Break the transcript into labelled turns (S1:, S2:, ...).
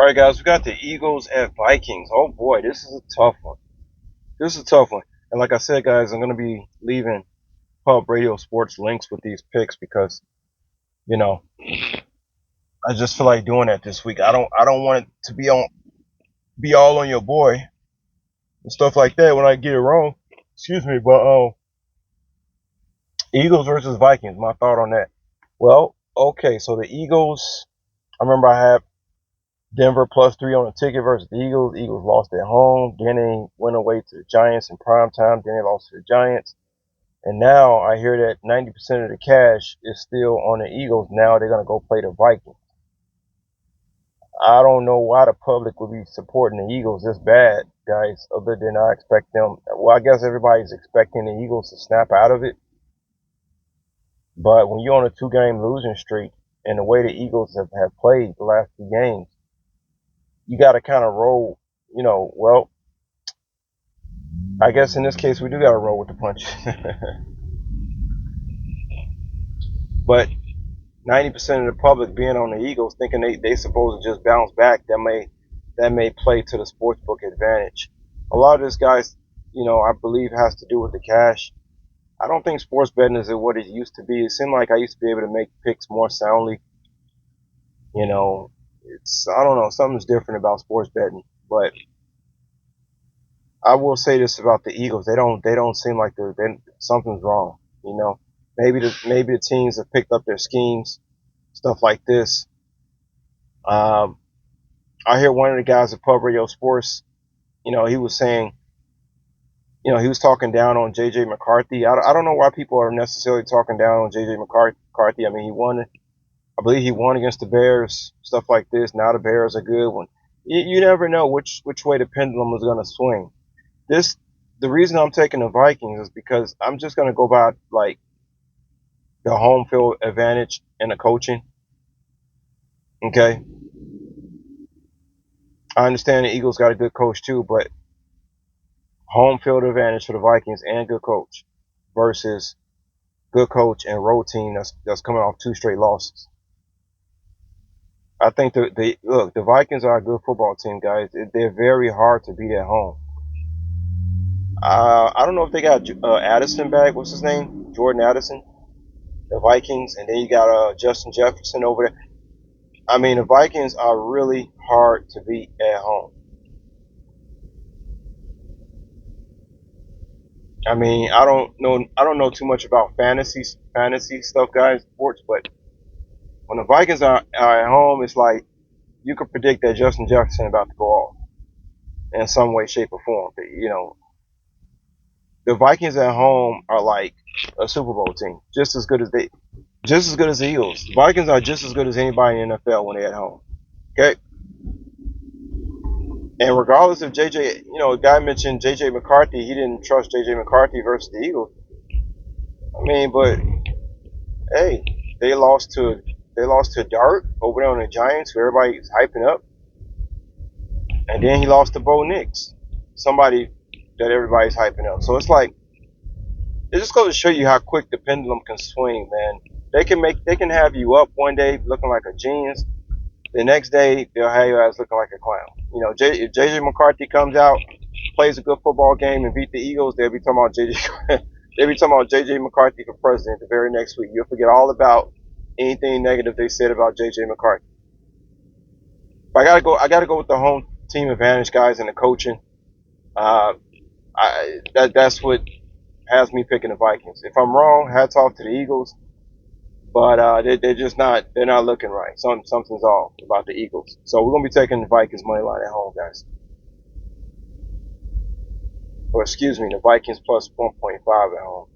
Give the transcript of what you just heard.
S1: All right, guys, we got the Eagles at Vikings. Oh boy, this is a tough one. This is a tough one. And like I said, guys, I'm gonna be leaving Pub Radio Sports links with these picks because you know I just feel like doing that this week. I don't want it to be all on your boy and stuff like that when I get it wrong. Excuse me, but Eagles versus Vikings. My thought on that. Well, okay, so the Eagles. I remember I had Denver +3 on the ticket versus the Eagles. The Eagles lost at home. Then they went away to the Giants in prime time. Then they lost to the Giants. And now I hear that 90% of the cash is still on the Eagles. Now they're going to go play the Vikings. I don't know why the public would be supporting the Eagles this bad, guys, other than I expect them. Well, I guess everybody's expecting the Eagles to snap out of it. But when you're on a 2-game losing streak and the way the Eagles have played the last 2 games, you got to kind of roll, well, I guess in this case we do got to roll with the punches. But 90% of the public being on the Eagles thinking they supposed to just bounce back, that may play to the sportsbook advantage. A lot of this, guys, I believe has to do with the cash. I don't think sports betting is what it used to be. It seemed like I used to be able to make picks more soundly. I don't know, something's different about sports betting. But I will say this about the Eagles: they don't seem like something's wrong. Maybe the teams have picked up their schemes, stuff like this. Um, I hear one of the guys at Pub Radio Sports, he was saying, he was talking down on J.J. McCarthy. I don't know why people are necessarily talking down on J.J. McCarthy. I mean, I believe he won against the Bears, stuff like this. Now the Bears are good. You never know which way the pendulum is going to swing. The reason I'm taking the Vikings is because I'm just going to go by like the home field advantage and the coaching. Okay, I understand the Eagles got a good coach too, but home field advantage for the Vikings and good coach versus good coach and road team that's coming off 2 straight losses. I think the Vikings are a good football team, guys. They're very hard to beat at home. I don't know if they got Addison back. What's his name? Jordan Addison. The Vikings, and then you got Justin Jefferson over there. I mean, the Vikings are really hard to beat at home. I mean, I don't know too much about fantasy stuff, guys, sports, but when the Vikings are at home, it's like you could predict that Justin Jefferson about to go off in some way, shape, or form. The Vikings at home are like a Super Bowl team, just as good as the Eagles. The Vikings are just as good as anybody in the NFL when they're at home. Okay, and regardless of JJ, a guy mentioned JJ McCarthy. He didn't trust JJ McCarthy versus the Eagles. I mean, but hey, they lost to Dart over there on the Giants, who everybody's hyping up, and then he lost to Bo Nix, somebody that everybody's hyping up. So it's like it just goes to show you how quick the pendulum can swing, man. They can have you up one day looking like a genius. The next day they'll have you as looking like a clown. If JJ McCarthy comes out, plays a good football game and beat the Eagles, they'll be talking about JJ. They'll be talking about JJ McCarthy for president the very next week. You'll forget all about anything negative they said about JJ McCarthy. But I gotta go with the home team advantage, guys, and the coaching. Uh, that's what has me picking the Vikings. If I'm wrong, hats off to the Eagles, but they're just not looking right. Something's off about the Eagles. So we're gonna be taking the Vikings money line at home, guys. Or excuse me, the Vikings plus 1.5 at home.